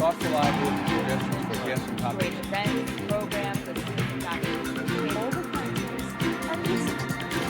thoughtful ideas and suggestions for guests and topics. Great events, programs, and student activities. All the countries and listen to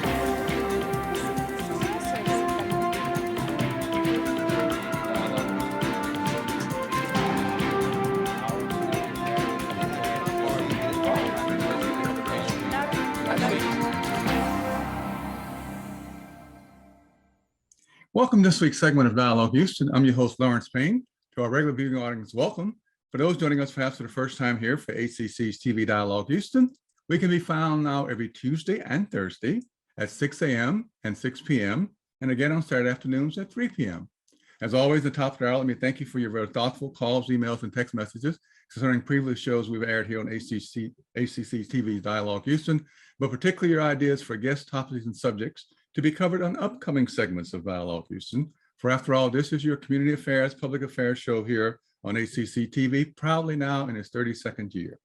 Welcome to this week's segment of Dialogue Houston. I'm your host, Lawrence Payne. To our regular viewing audience, welcome. For those joining us perhaps for the first time here for ACC's TV Dialogue Houston, we can be found now every Tuesday and Thursday at 6 a.m. and 6 p.m. and again on Saturday afternoons at 3 p.m. As always, at the top of the hour, let me thank you for your very thoughtful calls, emails, and text messages concerning previous shows we've aired here on ACC's TV Dialogue Houston, but particularly your ideas for guest topics and subjects to be covered on upcoming segments of Dialogue Houston. For after all, this is your community affairs, public affairs show here on ACC TV, proudly now in its 32nd year.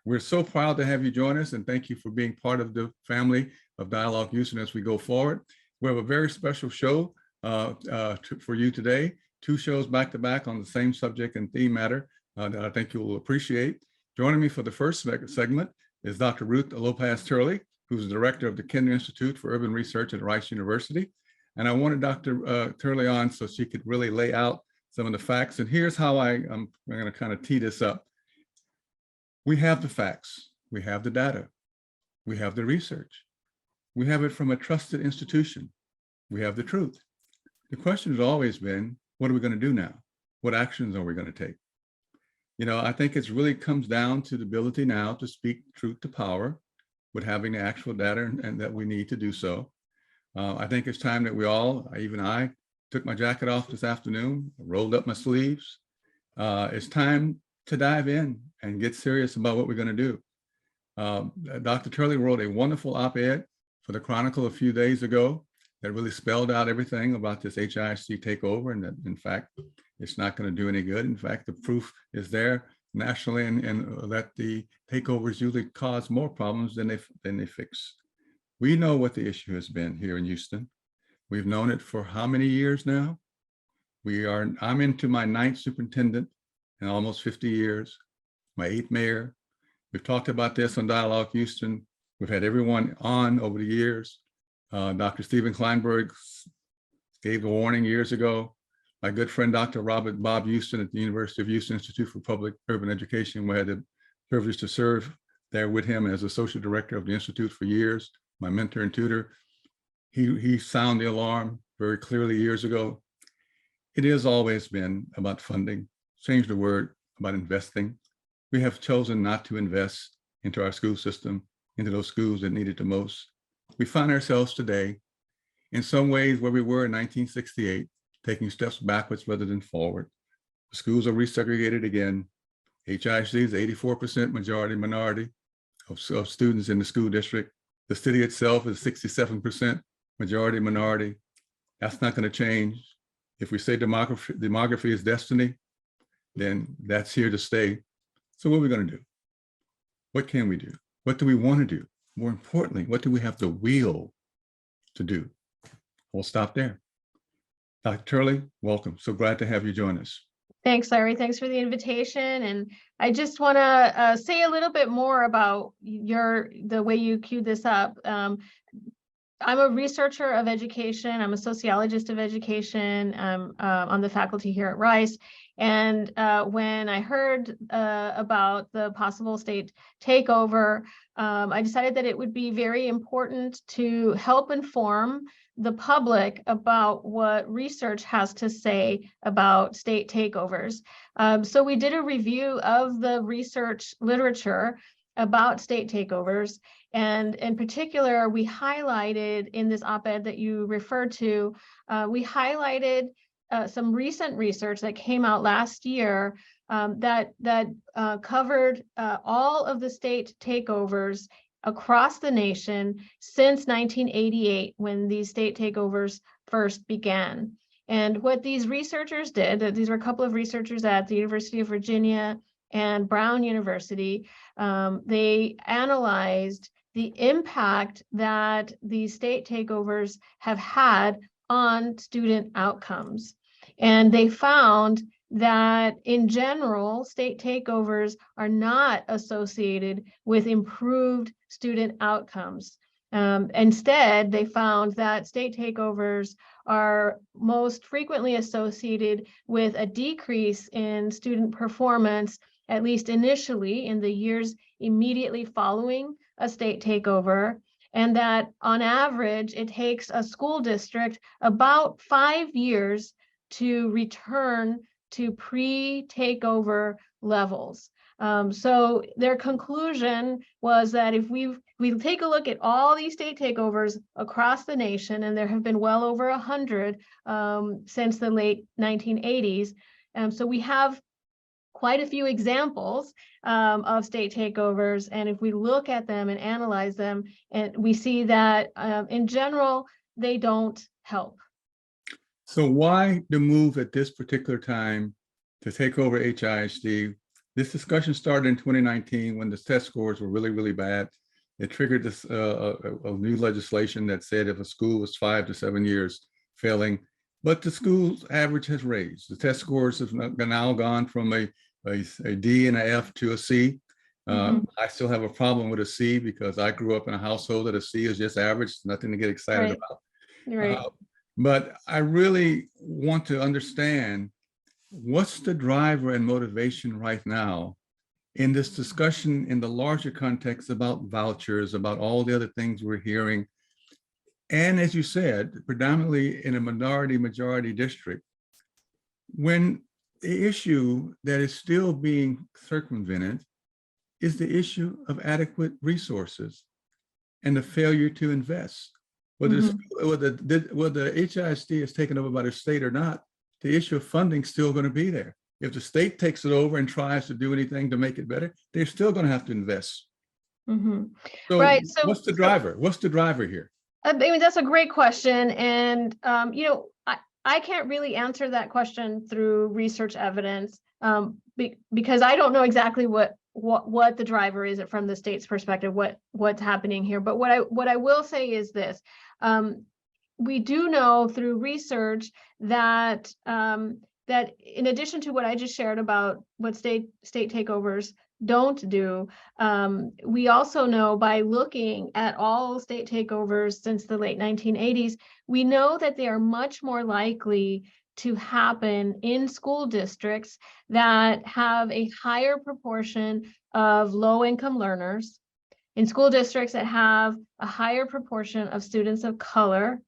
We're so proud to have you join us and thank you for being part of the family of Dialogue Houston as we go forward. We have a very special show for you today, 2 shows back to back on the same subject and theme matter that I think you will appreciate. Joining me for the first segment is Dr. Ruth Lopez Turley, who's the director of the Kinder Institute for Urban Research at Rice University. And I wanted Dr. Turley on so she could really lay out some of the facts. And here's how I'm going to kind of tee this up. We have the facts, we have the data, we have the research, we have it from a trusted institution, we have the truth. The question has always been, what are we going to do now? What actions are we going to take? You know, I think it really comes down to the ability now to speak truth to power with having the actual data and that we need to do so. I think it's time that we all, even I, took my jacket off this afternoon, rolled up my sleeves. It's time to dive in and get serious about what we're going to do. Dr. Turley wrote a wonderful op-ed for the Chronicle a few days ago that really spelled out everything about this HIC takeover and that, in fact, it's not going to do any good. In fact, the proof is there nationally and that the takeovers usually cause more problems than they fix. We know what the issue has been here in Houston. We've known it for how many years now? I'm into my 9th superintendent in almost 50 years, my 8th mayor. We've talked about this on Dialogue Houston. We've had everyone on over the years. Dr. Stephen Kleinberg gave a warning years ago. My good friend, Dr. Bob Houston at the University of Houston Institute for Public Urban Education, we had the privilege to serve there with him as associate director of the Institute for years, my mentor and tutor. He sounded the alarm very clearly years ago. It has always been about funding, change the word, about investing. We have chosen not to invest into our school system, into those schools that need it the most. We find ourselves today in some ways where we were in 1968, taking steps backwards rather than forward. The schools are resegregated again. HIC is 84% majority minority of students in the school district. The city itself is 67% majority minority. That's not going to change. If we say demography is destiny, then that's here to stay. So what are we going to do? What can we do? What do we want to do? More importantly, what do we have the will to do? We'll stop there. Dr. Turley, welcome. So glad to have you join us. Thanks, Larry. Thanks for the invitation. And I just want to say a little bit more about the way you queued this up. I'm a researcher of education. I'm a sociologist of education. I'm on the faculty here at Rice. And when I heard about the possible state takeover, I decided that it would be very important to help inform the public about what research has to say about state takeovers. So we did a review of the research literature about state takeovers. And in particular, we highlighted in this op-ed that you referred to, we highlighted some recent research that came out last year that covered all of the state takeovers across the nation since 1988, when these state takeovers first began. And what these researchers did, these were a couple of researchers at the University of Virginia and Brown University, they analyzed the impact that these state takeovers have had on student outcomes. And they found that in general, state takeovers are not associated with improved student outcomes. Instead, they found that state takeovers are most frequently associated with a decrease in student performance, at least initially in the years immediately following a state takeover, and that on average, it takes a school district about 5 years to return to pre-takeover levels. So their conclusion was that if we take a look at all these state takeovers across the nation, and there have been well over 100 since the late 1980s, so we have quite a few examples of state takeovers. And if we look at them and analyze them, and we see that in general, they don't help. So why the move at this particular time to take over HISD? This discussion started in 2019 when the test scores were really, really bad. It triggered this a new legislation that said if a school was 5 to 7 years failing, but the school's average has raised. The test scores have now gone from a D and a F to a C. I still have a problem with a C because I grew up in a household that a C is just average, nothing to get excited about. Right. But I really want to understand what's the driver and motivation right now in this discussion in the larger context about vouchers, about all the other things we're hearing. And as you said, predominantly in a majority district, when the issue that is still being circumvented is the issue of adequate resources and the failure to invest. Whether the HISD is taken over by the state or not, the issue of funding is still going to be there. If the state takes it over and tries to do anything to make it better, they're still going to have to invest. So Right. So what's the driver? What's the driver here? I mean, that's a great question. And, I can't really answer that question through research evidence because I don't know exactly what the driver is from the state's perspective, what's happening here. But what I will say is this. We do know through research that that in addition to what I just shared about what state takeovers don't do, we also know by looking at all state takeovers since the late 1980s, we know that they are much more likely to happen in school districts that have a higher proportion of low-income learners, in school districts that have a higher proportion of students of color,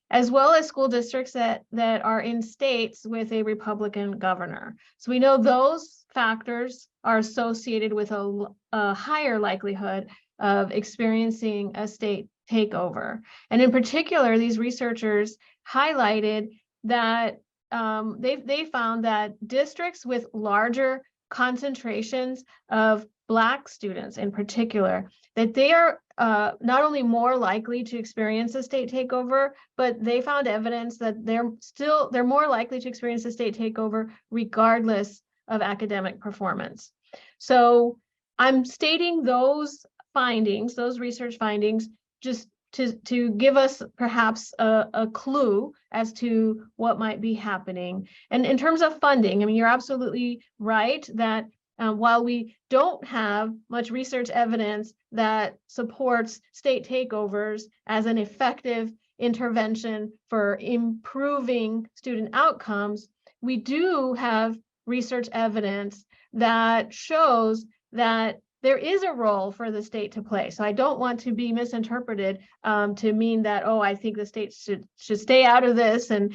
as well as school districts that are in states with a Republican governor. So we know those factors are associated with a higher likelihood of experiencing a state takeover. And in particular, these researchers highlighted that they found that districts with larger concentrations of Black students in particular, that they are not only more likely to experience a state takeover, but they found evidence that they're more likely to experience a state takeover regardless of academic performance. So I'm stating those findings, those research findings, just to give us perhaps a clue as to what might be happening. And in terms of funding, I mean, you're absolutely right that while we don't have much research evidence that supports state takeovers as an effective intervention for improving student outcomes, we do have research evidence that shows that there is a role for the state to play. So I don't want to be misinterpreted to mean that, oh, I think the state should stay out of this and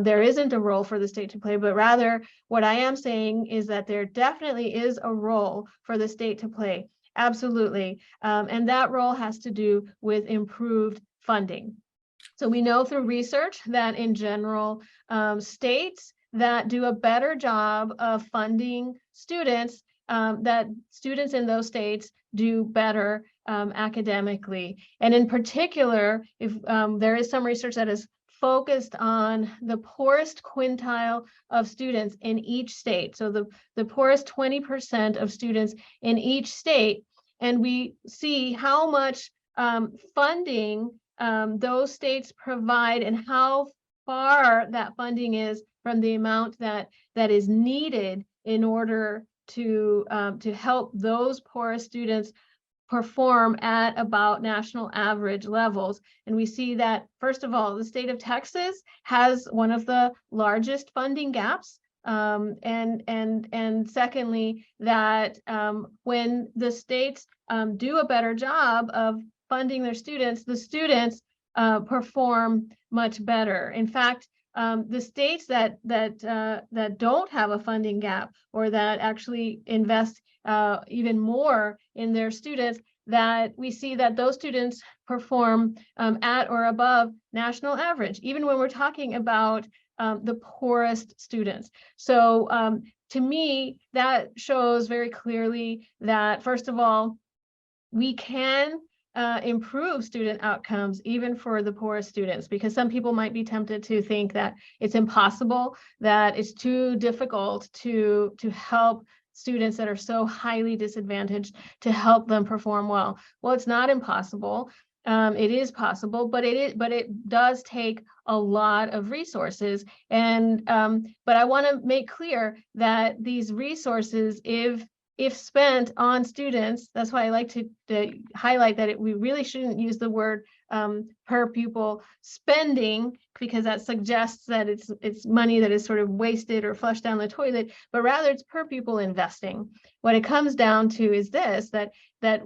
there isn't a role for the state to play, but rather what I am saying is that there definitely is a role for the state to play. Absolutely. And that role has to do with improved funding. So we know through research that in general, states that do a better job of funding students, that students in those states do better academically. And in particular, if there is some research that is focused on the poorest quintile of students in each state. So the poorest 20% of students in each state. And we see how much funding those states provide and how far that funding is from the amount that is needed in order to help those poorest students perform at about national average levels. And we see that, first of all, the state of Texas has one of the largest funding gaps. And secondly, that when the states do a better job of funding their students, the students perform much better. In fact, the states that don't have a funding gap, or that actually invest even more in their students, that we see that those students perform at or above national average, even when we're talking about the poorest students. So to me, that shows very clearly that, first of all, we can improve student outcomes even for the poorest students, because some people might be tempted to think that it's impossible, that it's too difficult to help students that are so highly disadvantaged, to help them perform well. Well, it's not impossible. It is possible, but it does take a lot of resources. And but I want to make clear that these resources, if spent on students, that's why I like to highlight that we really shouldn't use the word per pupil spending, because that suggests that it's money that is sort of wasted or flushed down the toilet, but rather it's per pupil investing. What it comes down to is this, that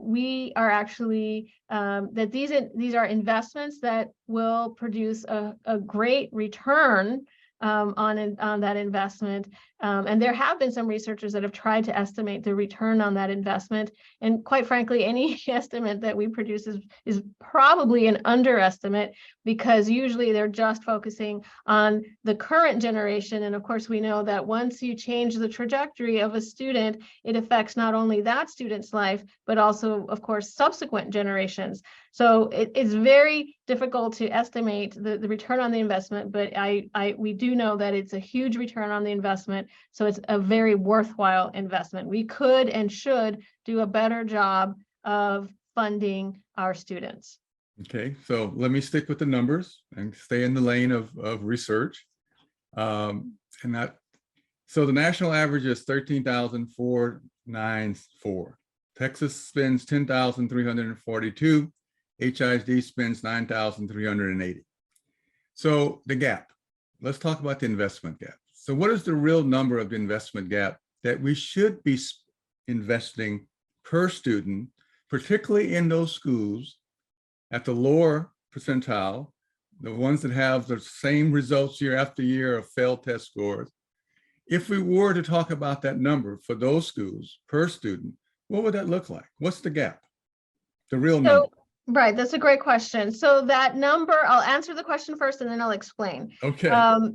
we are actually, that these are investments that will produce a great return on that investment. And there have been some researchers that have tried to estimate the return on that investment. And quite frankly, any estimate that we produce is probably an underestimate, because usually they're just focusing on the current generation. And of course, we know that once you change the trajectory of a student, it affects not only that student's life, but also, of course, subsequent generations. So it's very difficult to estimate the return on the investment, but we do know that it's a huge return on the investment. So it's a very worthwhile investment. We could and should do a better job of funding our students. Okay, so let me stick with the numbers and stay in the lane of research. So the national average is 13,494. Texas spends 10,342. HISD spends 9,380. So the gap, let's talk about the investment gap. So what is the real number of the investment gap that we should be investing per student, particularly in those schools at the lower percentile, the ones that have the same results year after year of failed test scores? If we were to talk about that number for those schools per student, what would that look like? What's the gap? The real number. Right, that's a great question. So that number, I'll answer the question first and then I'll explain. Okay.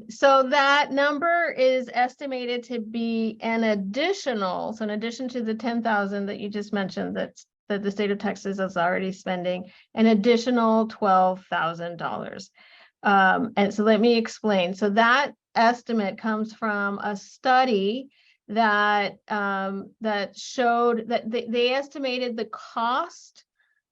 So that number is estimated to be an additional, so in addition to the 10,000 that you just mentioned, that the state of Texas is already spending, an additional $12,000. And so let me explain. So that estimate comes from a study that showed that they estimated the cost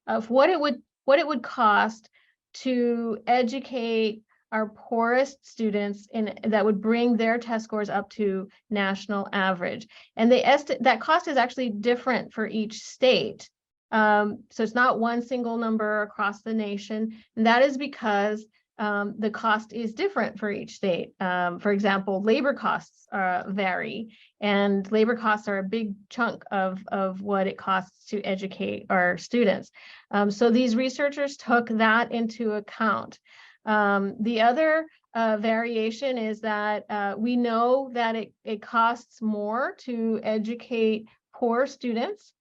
of what it would cost to educate our poorest students that would bring their test scores up to national average. And that cost is actually different for each state. So it's not one single number across the nation. And that is because the cost is different for each state. For example, labor costs vary, and labor costs are a big chunk of what it costs to educate our students. So these researchers took that into account. The other variation is that we know that it costs more to educate poor students.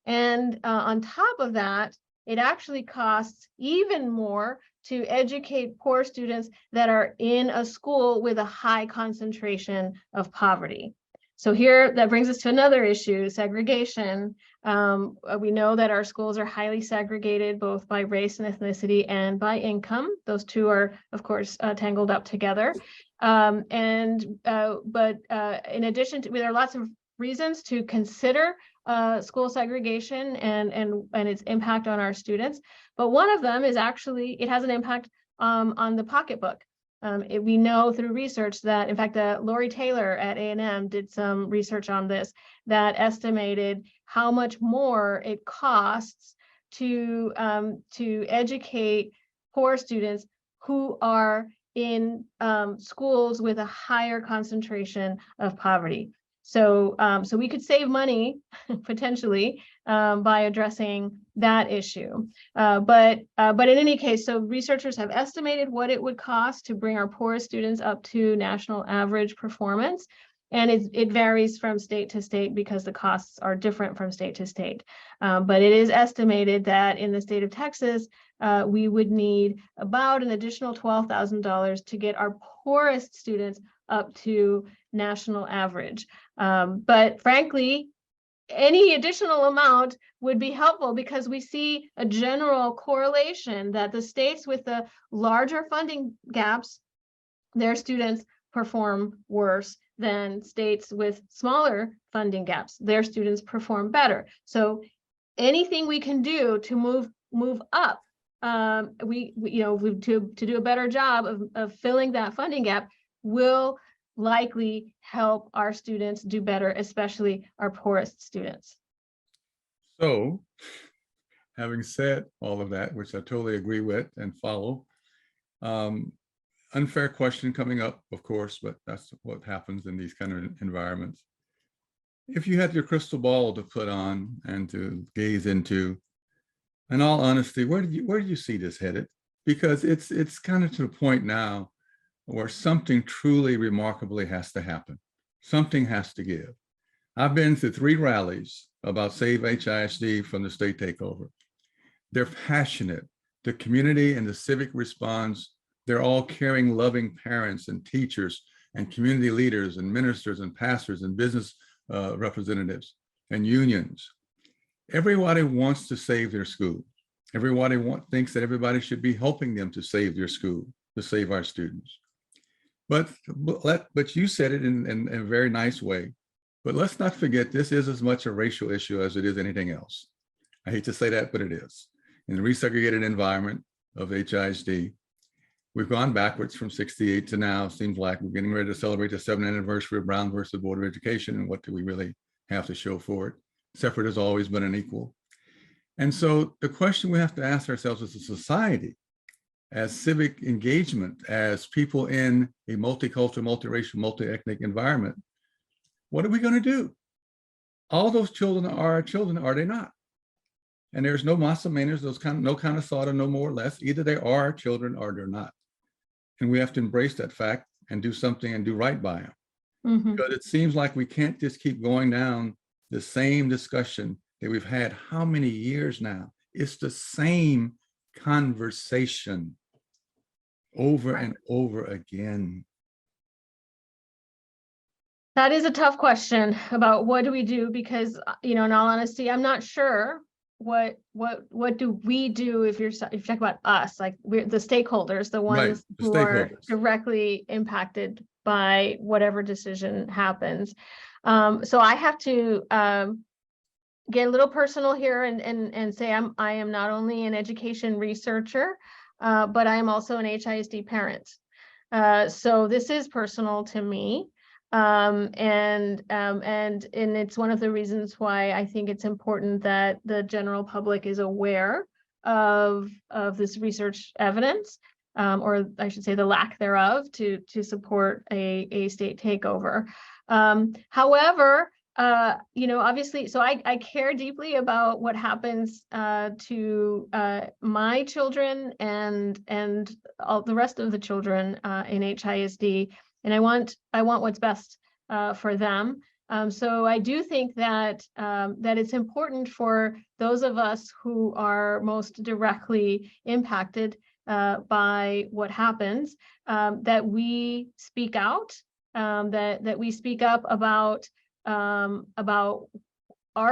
And on top of that, it actually costs even more to educate poor students that are in a school with a high concentration of poverty. So here, that brings us to another issue, segregation. We know that our schools are highly segregated, both by race and ethnicity and by income. Those two are, of course, tangled up together. But in addition to, there are lots of reasons to consider school segregation and its impact on our students. But one of them is actually, it has an impact on the pocketbook. We know through research that, in fact, Lori Taylor at A&M did some research on this that estimated how much more it costs to educate poor students who are in schools with a higher concentration of poverty. So, so we could save money potentially by addressing that issue. But in any case, so researchers have estimated what it would cost to bring our poorest students up to national average performance. And it varies from state to state because the costs are different from state to state. But it is estimated that in the state of Texas, we would need about an additional $12,000 to get our poorest students up to national average. But frankly, any additional amount would be helpful because we see a general correlation that the states with the larger funding gaps, their students perform worse than states with smaller funding gaps. Their students perform better. So anything we can do to move up, to do a better job of filling that funding gap will likely help our students do better, especially our poorest students. So, having said all of that, which I totally agree with and follow, unfair question coming up, of course, but that's what happens in these kind of environments. If you had your crystal ball to put on and to gaze into, in all honesty, where do you see this headed? Because it's kind of to the point now where something truly remarkably has to happen. Something has to give. I've been to 3 rallies about Save HISD from the state takeover. They're passionate. The community and the civic response, they're all caring, loving parents and teachers and community leaders and ministers and pastors and business representatives and unions. Everybody wants to save their school. Everybody thinks that everybody should be helping them to save their school, to save our students. But you said it in a very nice way. But let's not forget, this is as much a racial issue as it is anything else. I hate to say that, but it is. In the resegregated environment of HISD, we've gone backwards from 68 to now. Seems like we're getting ready to celebrate the 7th anniversary of Brown versus Board of Education. And what do we really have to show for it? Separate has always been unequal. And so the question we have to ask ourselves as a society, as civic engagement, as people in a multicultural, multiracial, multi-ethnic environment, what are we going to do? All those children are our children, are they not? And there's no misdemeanors, no kind of thought of no more or less. Either they are our children or they're not. And we have to embrace that fact and do something and do right by them. Mm-hmm. Because it seems like we can't just keep going down the same discussion that we've had how many years now? It's the same conversation over and over again. That is a tough question about what do we do, because, in all honesty, I'm not sure what do we do if you're talking about us, like we're the stakeholders, the ones who are directly impacted by whatever decision happens. So I have to get a little personal here and say I am not only an education researcher, but I am also an HISD parent. So this is personal to me. And it's one of the reasons why I think it's important that the general public is aware of this research evidence, or I should say the lack thereof, to support a state takeover. However, obviously, so I care deeply about what happens to my children and all the rest of the children in HISD. And I want what's best for them. So I do think that it's important for those of us who are most directly impacted by what happens, that we speak out, that we speak up about our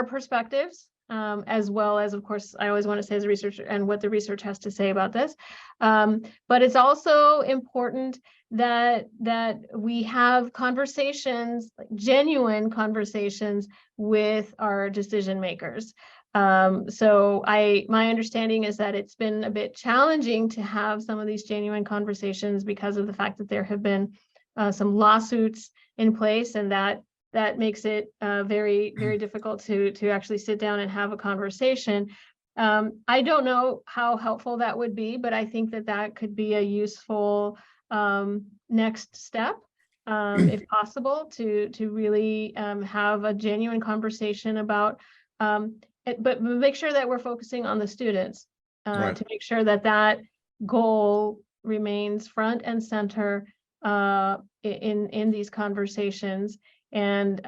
perspectives, as well as, of course, I always want to say as a researcher and what the research has to say about this. But it's also important that we have conversations, like genuine conversations with our decision makers. So my understanding is that it's been a bit challenging to have some of these genuine conversations because of the fact that there have been some lawsuits in place, and that makes it very, very difficult to actually sit down and have a conversation. I don't know how helpful that would be, but I think that could be a useful next step, if possible, to really have a genuine conversation about but make sure that we're focusing on the students, Right. to make sure that goal remains front and center in these conversations. And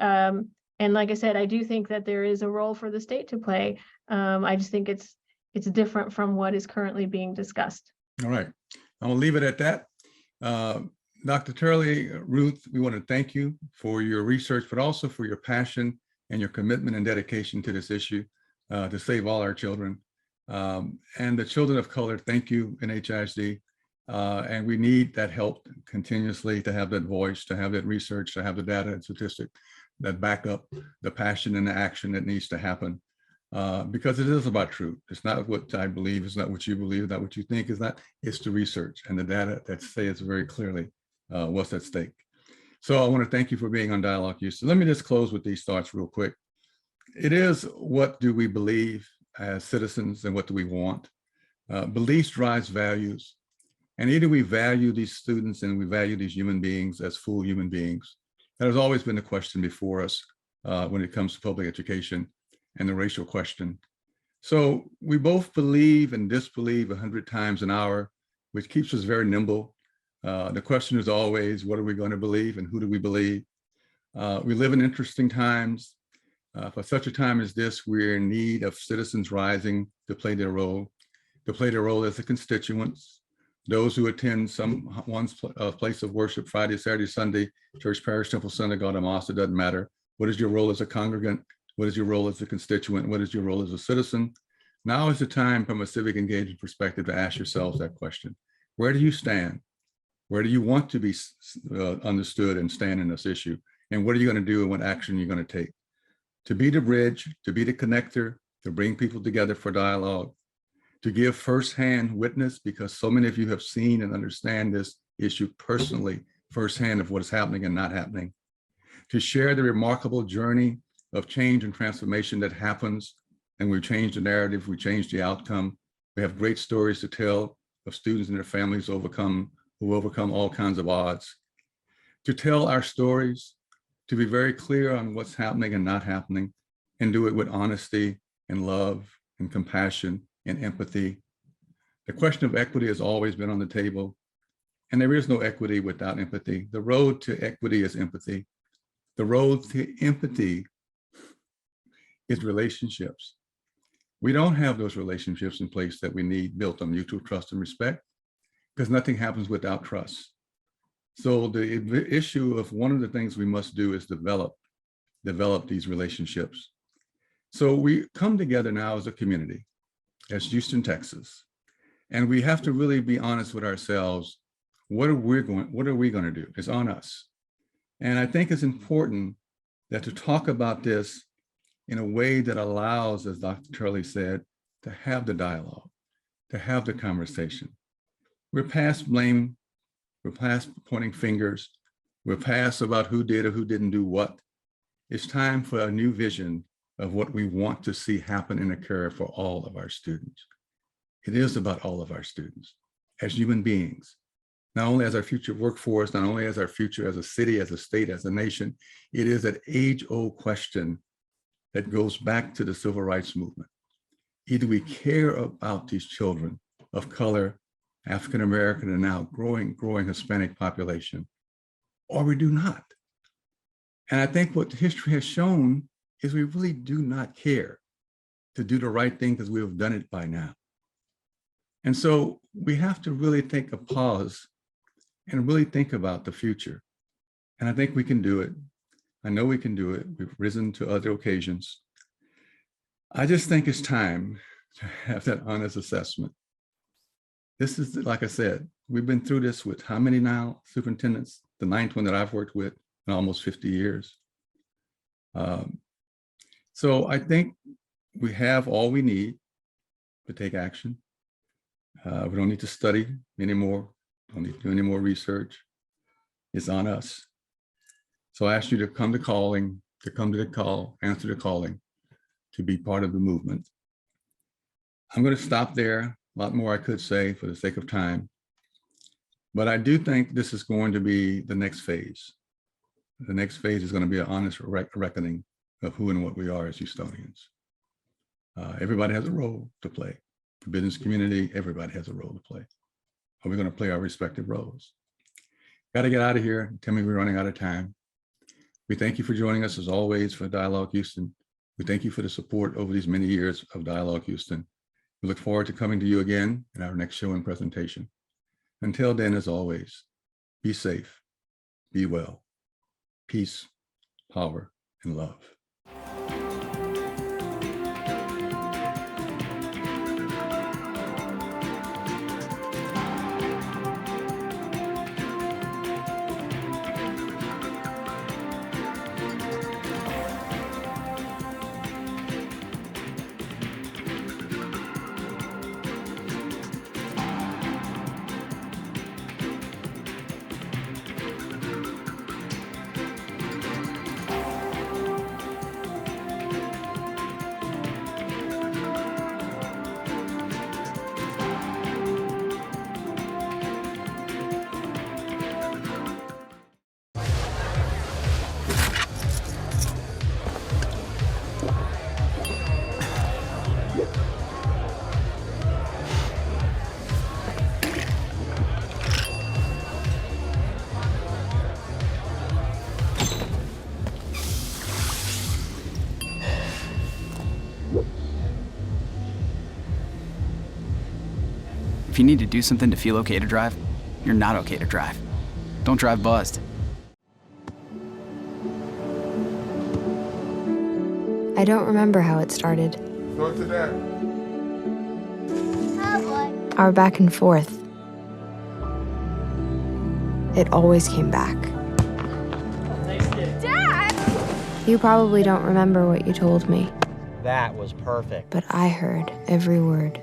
like I said, I do think that there is a role for the state to play. I just think it's different from what is currently being discussed. All right. I'll leave it at that. Dr. Turley, Ruth, we want to thank you for your research, but also for your passion and your commitment and dedication to this issue to save all our children. And the children of color, thank you, NHISD. And we need that help continuously to have that voice, to have that research, to have the data and statistic that back up the passion and the action that needs to happen. Because it is about truth. It's not what I believe, it's not what you believe, not what you think, it's the research and the data that says very clearly what's at stake. So I want to thank you for being on Dialogue Houston. Let me just close with these thoughts real quick. It is, what do we believe as citizens and what do we want? Beliefs drives values. And either we value these students and we value these human beings as full human beings. That has always been the question before us when it comes to public education and the racial question. So we both believe and disbelieve 100 times an hour, which keeps us very nimble. The question is always, what are we going to believe and who do we believe? We live in interesting times. For such a time as this, we're in need of citizens rising to play their role as the constituents, those who attend someone's place of worship Friday, Saturday, Sunday, church, parish, temple, synagogue, or mosque, it doesn't matter. What is your role as a congregant? What is your role as a constituent? What is your role as a citizen? Now is the time from a civic engagement perspective to ask yourselves that question. Where do you stand? Where do you want to be understood and stand in this issue? And what are you going to do and what action you're going to take? To be the bridge, to be the connector, to bring people together for dialogue, to give firsthand witness, because so many of you have seen and understand this issue personally, firsthand of what is happening and not happening, to share the remarkable journey of change and transformation that happens, and we change the narrative, we change the outcome. We have great stories to tell of students and their families who overcome all kinds of odds. To tell our stories, to be very clear on what's happening and not happening, and do it with honesty and love and compassion and empathy. The question of equity has always been on the table, and there is no equity without empathy. The road to equity is empathy. The road to empathy is relationships. We don't have those relationships in place that we need, built on mutual trust and respect, because nothing happens without trust. So the issue of one of the things we must do is develop these relationships. So we come together now as a community, as Houston, Texas, and we have to really be honest with ourselves. What are we going to do? It's on us. And I think it's important that to talk about this in a way that allows, as Dr. Turley said, to have the dialogue, to have the conversation. We're past blame. We're past pointing fingers. We're past about who did or who didn't do what. It's time for a new vision of what we want to see happen and occur for all of our students. It is about all of our students as human beings, not only as our future workforce, not only as our future as a city, as a state, as a nation. It is an age-old question that goes back to the civil rights movement. Either we care about these children of color, African-American, and now growing Hispanic population, or we do not. And I think what history has shown is we really do not care to do the right thing because we have done it by now. And so we have to really take a pause and really think about the future. And I think we can do it. I know we can do it. We've risen to other occasions. I just think it's time to have that honest assessment. This is, like I said, we've been through this with how many now superintendents? The 9th one that I've worked with in almost 50 years. So I think we have all we need to take action. We don't need to study anymore. Don't need to do any more research. It's on us. So I ask you to come to the call, answer the calling, to be part of the movement. I'm going to stop there. A lot more I could say for the sake of time. But I do think this is going to be the next phase. The next phase is going to be an honest reckoning of who and what we are as Houstonians. Everybody has a role to play. The business community, everybody has a role to play. Are we going to play our respective roles? Got to get out of here. Tell me we're running out of time. We thank you for joining us as always for Dialogue Houston. We thank you for the support over these many years of Dialogue Houston. We look forward to coming to you again in our next show and presentation. Until then, as always, be safe, be well, peace, power, and love. If you need to do something to feel okay to drive, you're not okay to drive. Don't drive buzzed. I don't remember how it started. Go to that. Our back and forth. It always came back. Dad! You probably don't remember what you told me, That was perfect. but I heard every word.